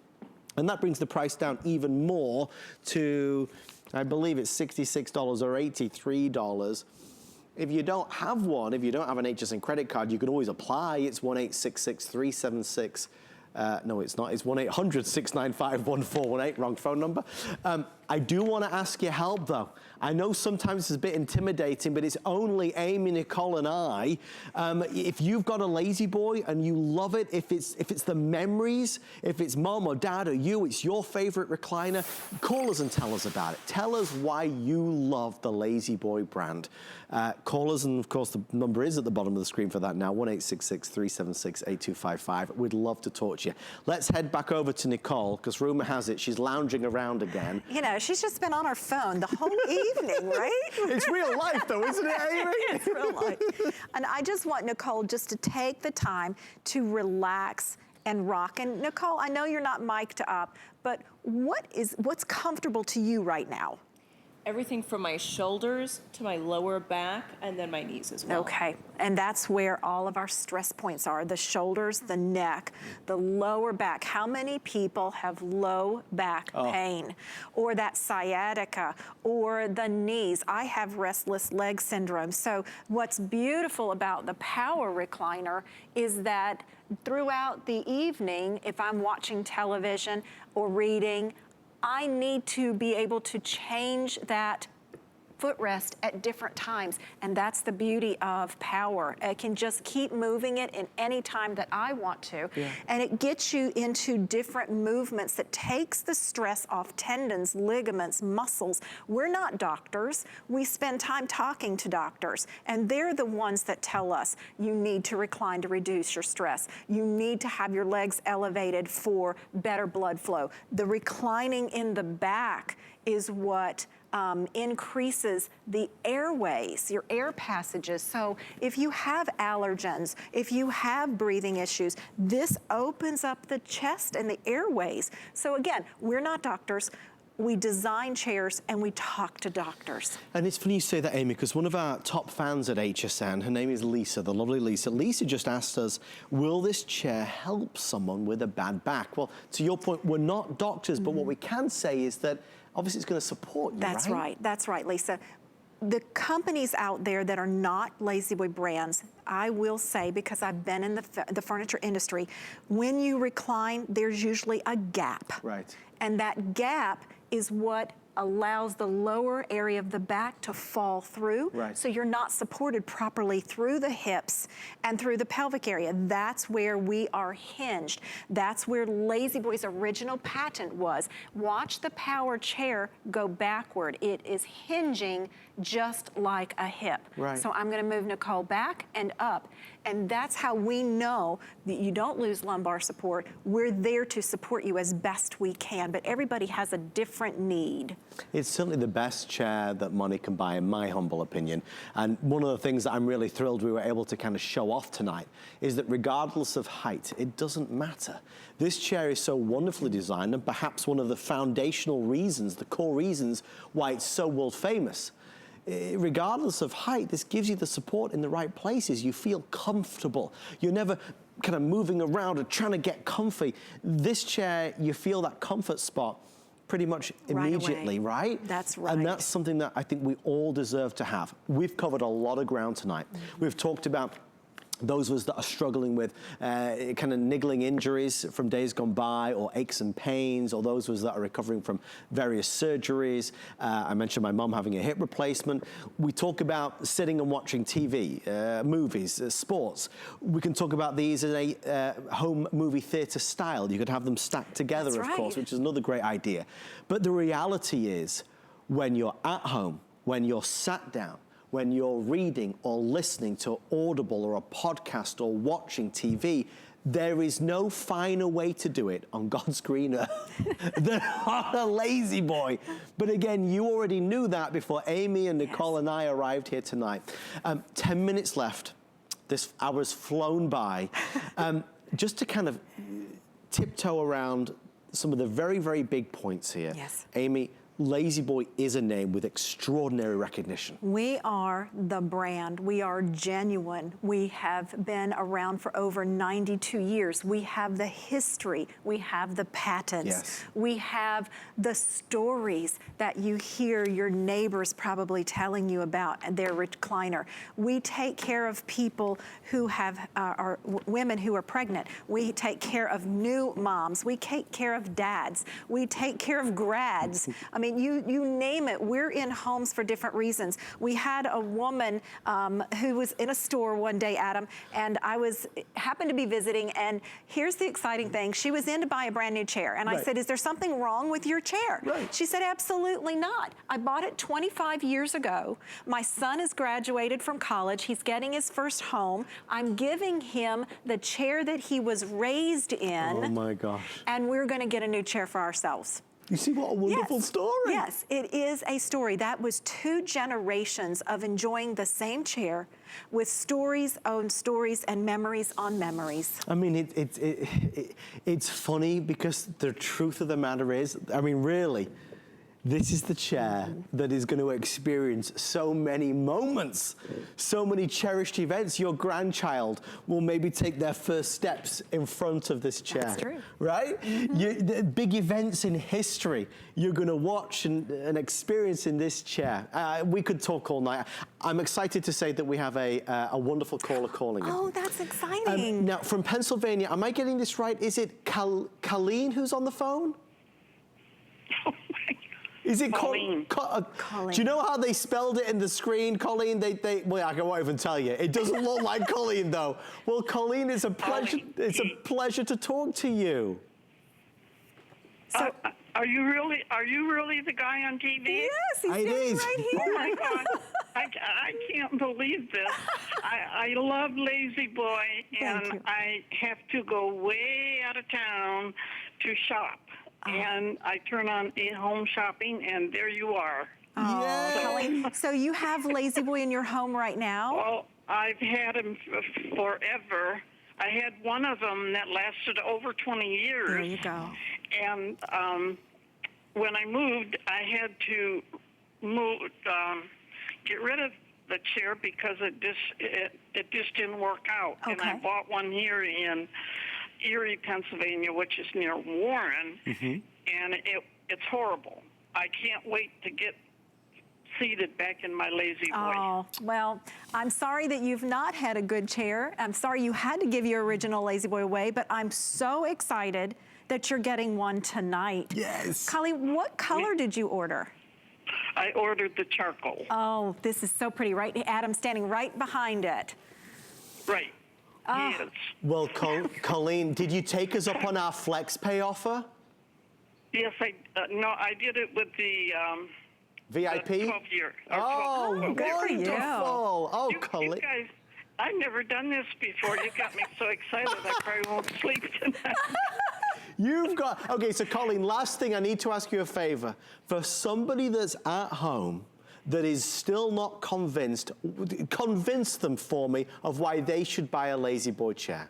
And that brings the price down even more to, I believe it's $66 or $83. If you don't have one, if you don't have an HSN credit card, you can always apply. It's 1-866-376. No, it's not. It's 1-800-695-1418. Wrong phone number. I do want to ask your help, though. I know sometimes it's a bit intimidating, but it's only Amy, Nicole, and I. If you've got a LaZBoy and you love it, if it's the memories, if it's mom or dad or you, it's your favorite recliner, call us and tell us about it. Tell us why you love the LaZBoy brand. Call us, and of course the number is at the bottom of the screen for that now, 1-866-376-8255. We'd love to talk to you. Let's head back over to Nicole, because rumor has it she's lounging around again. You know, she's just been on her phone the whole evening, right? It's real life though, isn't it, Amy? It's real life. And I just want Nicole just to take the time to relax and rock. And Nicole, I know you're not mic'd up, but what's comfortable to you right now? Everything from my shoulders to my lower back and then my knees as well. Okay, and that's where all of our stress points are, the shoulders, the neck, the lower back. How many people have low back pain or that sciatica or the knees? I have restless leg syndrome. So what's beautiful about the Power Recliner is that throughout the evening, if I'm watching television or reading, I need to be able to change that footrest at different times, and that's the beauty of power. I can just keep moving it in any time that I want to, and it gets you into different movements that takes the stress off tendons, ligaments, muscles. We're not doctors. We spend time talking to doctors, and they're the ones that tell us you need to recline to reduce your stress. You need to have your legs elevated for better blood flow. The reclining in the back is what increases the airways, your air passages. So if you have allergens, if you have breathing issues, this opens up the chest and the airways. So again, we're not doctors. We design chairs and we talk to doctors. And it's funny you say that, Amy, because one of our top fans at HSN, her name is Lisa, the lovely Lisa. Lisa just asked us, will this chair help someone with a bad back? Well, to your point, we're not doctors, but what we can say is that obviously it's going to support you, That's right? That's right, Lisa. The companies out there that are not LaZBoy brands, I will say, because I've been in the furniture industry, when you recline, there's usually a gap. Right. And that gap is what allows the lower area of the back to fall through. Right. So you're not supported properly through the hips and through the pelvic area. That's where we are hinged. That's where LaZBoy's original patent was. Watch the power chair go backward. It is hinging just like a hip. Right. So I'm gonna move Nicole back and up. And that's how we know that you don't lose lumbar support. We're there to support you as best we can, but everybody has a different need. It's certainly the best chair that money can buy, in my humble opinion. And one of the things that I'm really thrilled we were able to kind of show off tonight is that regardless of height, it doesn't matter. This chair is so wonderfully designed, and perhaps one of the foundational reasons, the core reasons why it's so world famous. Regardless of height, this gives you the support in the right places. You feel comfortable. You're never kind of moving around or trying to get comfy. This chair, you feel that comfort spot pretty much immediately, right? That's right. And that's something that I think we all deserve to have. We've covered a lot of ground tonight. We've talked about those of us that are struggling with kind of niggling injuries from days gone by, or aches and pains, or those of us that are recovering from various surgeries. I mentioned my mom having a hip replacement. We talk about sitting and watching TV, movies, sports. We can talk about these in a home movie theater style. You could have them stacked together, That's of course, right. which is another great idea. But the reality is, when you're at home, when you're sat down, when you're reading or listening to Audible or a podcast or watching TV, there is no finer way to do it on God's green earth than on a LaZBoy. But again, you already knew that before Amy and Nicole and I arrived here tonight. 10 minutes left. This hour's flown by. Just to kind of tiptoe around some of the very, very big points here. Yes. Amy, LaZBoy is a name with extraordinary recognition. We are the brand. We are genuine. We have been around for over 92 years. We have the history. We have the patents. Yes. We have the stories that you hear your neighbors probably telling you about their recliner. We take care of people who are women who are pregnant. We take care of new moms. We take care of dads. We take care of grads. I mean, you name it. We're in homes for different reasons. We had a woman who was in a store one day, Adam, and I happened to be visiting, and here's the exciting thing. She was in to buy a brand new chair, and I said, is there something wrong with your chair? She said, absolutely not. I bought it 25 years ago. My son has graduated from college. He's getting his first home. I'm giving him the chair that he was raised in. Oh my gosh. And we're gonna get a new chair for ourselves. You see what a wonderful story. Yes, it is a story. That was 2 generations of enjoying the same chair with stories on stories and memories on memories. I mean, it's funny because the truth of the matter is, I mean, really, this is the chair that is going to experience so many moments, so many cherished events. Your grandchild will maybe take their first steps in front of this chair. That's true. Right? The big events in history you're going to watch and experience in this chair. We could talk all night. I'm excited to say that we have a wonderful caller calling in. Oh, that's exciting. Now, from Pennsylvania, am I getting this right? Is it Colleen who's on the phone? Is it Colleen. Colleen. Do you know how they spelled it in the screen, Colleen? Well, I won't even tell you. It doesn't look like Colleen, though. Well, Colleen, it's a pleasure. It's a pleasure to talk to you. So, Are you really the guy on TV? yes, he's It sitting is. right Oh here. my God. I can't believe this. I love LaZBoy, and you. I have to go way out of town to shop. And I turn on home shopping, and there you are. Yeah. Colleen, so you have LaZBoy in your home right now? Well, I've had him forever. I had one of them that lasted over 20 years. There you go. And when I moved, I had to get rid of the chair because it just didn't work out. And I Okay. bought one here in Erie, Pennsylvania, which is near Warren, and it's horrible. I can't wait to get seated back in my LaZBoy. Oh, well, I'm sorry that you've not had a good chair. I'm sorry you had to give your original LaZBoy away, but I'm so excited that you're getting one tonight. Yes. Colleen, what color did you order? I ordered the charcoal. Oh, this is so pretty, right? Adam's standing right behind it. Right. Yes. Well, Colleen, did you take us up on our flex pay offer? Yes, no, I did it with the VIP? 12-year. Oh, good for you. wonderful. Oh, You Colleen. guys, I've never done this before. You got me so excited I probably won't sleep tonight. You've got, okay, so Colleen, last thing, I need to ask you a favor. For somebody that's at home that is still not convinced, convince them for me of why they should buy a LaZBoy chair.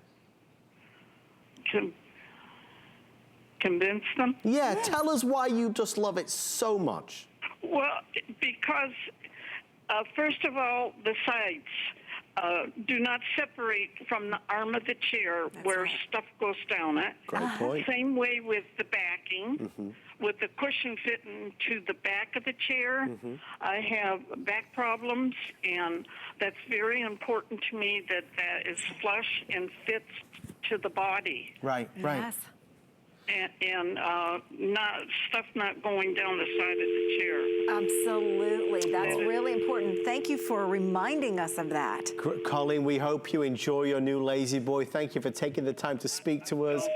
Convince them? Yeah, tell us why you just love it so much. Well, because, first of all, the sides do not separate from the arm of the chair where right. stuff goes down it. Great point. Same way with the backing. With the cushion fitting to the back of the chair, I have back problems, and that's very important to me that that is flush and fits to the body. Right, right. Yes. And stuff not going down the side of the chair. Absolutely. That's really important. Thank you for reminding us of that. Colleen, we hope you enjoy your new LaZBoy. Thank you for taking the time to speak to us.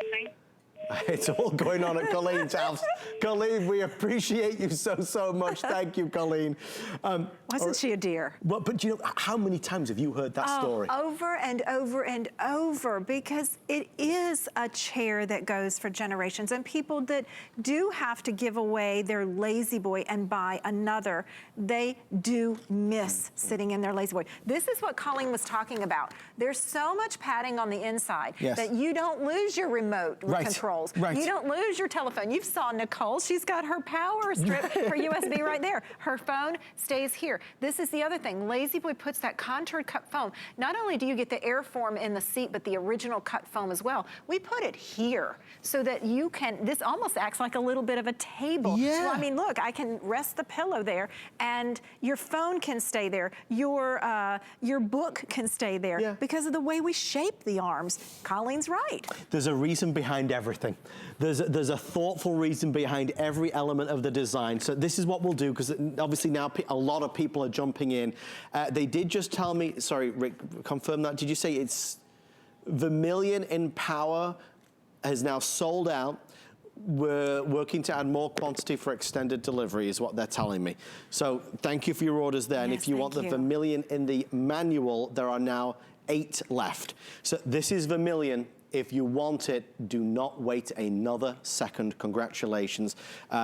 It's all going on at Colleen's house. Colleen, we appreciate you so much. Thank you, Colleen. Wasn't she a dear? Well, but you know, how many times have you heard that story? Over and over and over, because it is a chair that goes for generations, and people that do have to give away their LaZBoy and buy another, they do miss sitting in their LaZBoy. This is what Colleen was talking about. There's so much padding on the inside that you don't lose your remote controls. Right. You don't lose your telephone. You saw Nicole. She's got her power strip, her USB right there. Her phone stays here. This is the other thing. LaZBoy puts that contoured cut foam. Not only do you get the AirForm in the seat, but the original cut foam as well. We put it here so that you can, this almost acts like a little bit of a table. Yeah. Well, I mean, look, I can rest the pillow there, and your phone can stay there. Your book can stay there because of the way we shape the arms. Colleen's right. There's a reason behind everything. There's a thoughtful reason behind every element of the design. So this is what we'll do, because obviously now a lot of people are jumping in. They did just tell me, sorry, Rick, confirm that. Did you say it's Vermilion in Power has now sold out? We're working to add more quantity for extended delivery is what they're telling me. So thank you for your orders there. And if you want the Vermilion in the manual, there are now 8 left. So this is Vermilion. If you want it, do not wait another second. Congratulations.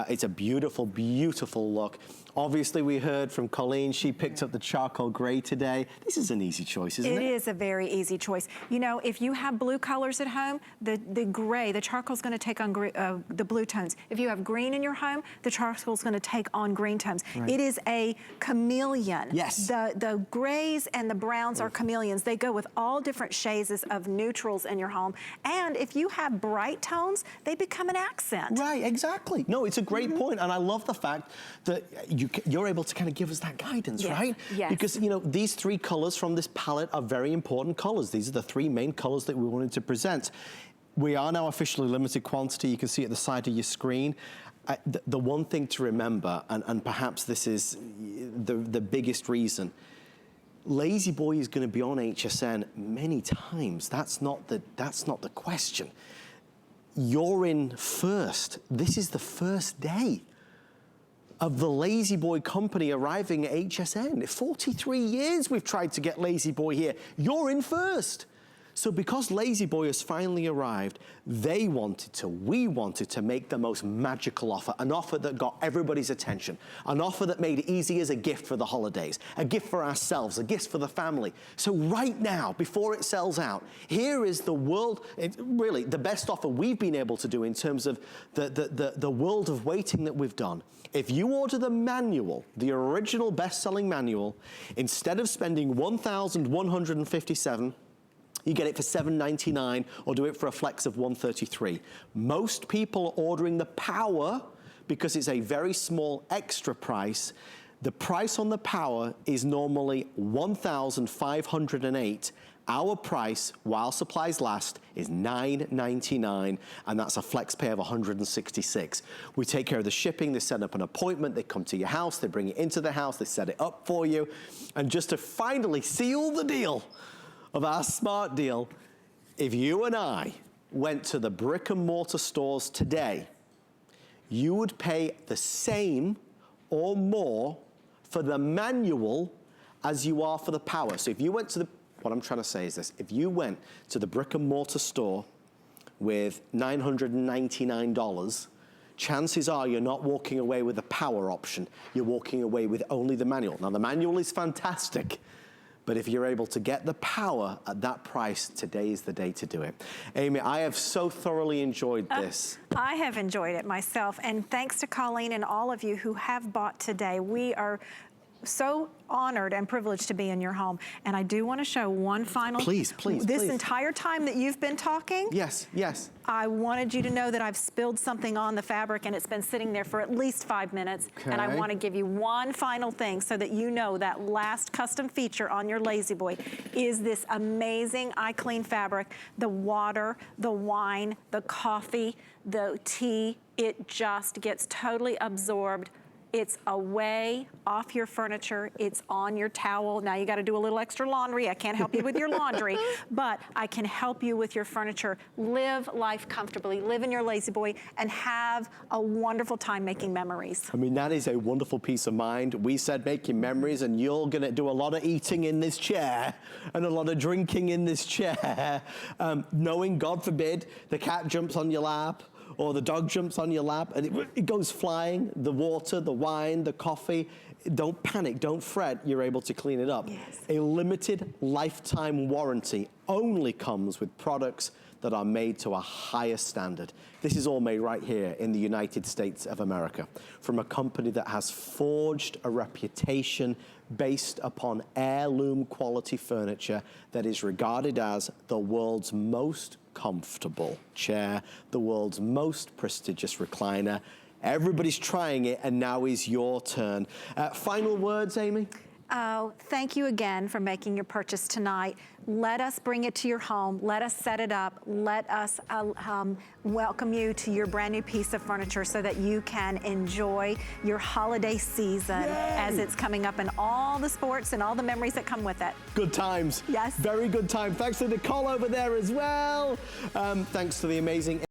It's a beautiful, beautiful look. Obviously, we heard from Colleen. She picked up the charcoal gray today. This is an easy choice, isn't it? It is a very easy choice. You know, if you have blue colors at home, the gray, the charcoal's going to take on the blue tones. If you have green in your home, the charcoal's going to take on green tones. Right. It is a chameleon. Yes. The grays and the browns are chameleons. They go with all different shades of neutrals in your home. And if you have bright tones, they become an accent. Right, exactly. No, it's a great point. And I love the fact that you're able to kind of give us that guidance, right? Yes. Because, you know, these 3 colors from this palette are very important colors. These are the 3 main colors that we wanted to present. We are now officially limited quantity. You can see at the side of your screen. The one thing to remember, and perhaps this is the biggest reason, LaZBoy is going to be on HSN many times. That's not the question. You're in first. This is the first day of the LaZBoy company arriving at HSN. 43 years we've tried to get LaZBoy here. You're in first. So because LaZBoy has finally arrived, we wanted to make the most magical offer, an offer that got everybody's attention, an offer that made it easy as a gift for the holidays, a gift for ourselves, a gift for the family. So right now, before it sells out, here is really the best offer we've been able to do in terms of the world of waiting that we've done. If you order the manual, the original best-selling manual, instead of spending $1,157, you get it for $799 or do it for a flex of $133. Most people are ordering the Power because it's a very small extra price. The price on the Power is normally $1,508. Our price, while supplies last, is $999, and that's a flex pay of $166. We take care of the shipping, they set up an appointment, they come to your house, they bring it into the house, they set it up for you. And just to finally seal the deal of our smart deal, if you and I went to the brick and mortar stores today, you would pay the same or more for the manual as you are for the Power. So if you went to what I'm trying to say is this, if you went to the brick and mortar store with $999, chances are you're not walking away with the Power option. You're walking away with only the manual. Now the manual is fantastic, but if you're able to get the Power at that price, today is the day to do it. Amy, I have so thoroughly enjoyed this. I have enjoyed it myself, and thanks to Colleen and all of you who have bought today. We are so honored and privileged to be in your home. And I do want to show one final... Please. This entire time that you've been talking... Yes. I wanted you to know that I've spilled something on the fabric and it's been sitting there for at least 5 minutes. Okay. And I want to give you one final thing so that you know that last custom feature on your LaZBoy is this amazing IClean fabric. The water, the wine, the coffee, the tea, it just gets totally absorbed. It's away off your furniture. It's on your towel. Now you got to do a little extra laundry. I can't help you with your laundry, but I can help you with your furniture. Live life comfortably. Live in your LaZBoy and have a wonderful time making memories. I mean, that is a wonderful peace of mind. We said making memories, and you're going to do a lot of eating in this chair and a lot of drinking in this chair, knowing, God forbid, the cat jumps on your lap, or the dog jumps on your lap and it goes flying, the water, the wine, the coffee. Don't panic, don't fret, you're able to clean it up. Yes. A limited lifetime warranty only comes with products that are made to a higher standard. This is all made right here in the United States of America from a company that has forged a reputation based upon heirloom quality furniture that is regarded as the world's most comfortable chair, the world's most prestigious recliner. Everybody's trying it, and now is your turn. Final words, Amy? Oh, thank you again for making your purchase tonight. Let us bring it to your home. Let us set it up. Let us welcome you to your brand new piece of furniture so that you can enjoy your holiday season as it's coming up and all the sports and all the memories that come with it. Good times. Yes. Very good time. Thanks to Nicole over there as well. Thanks to the amazing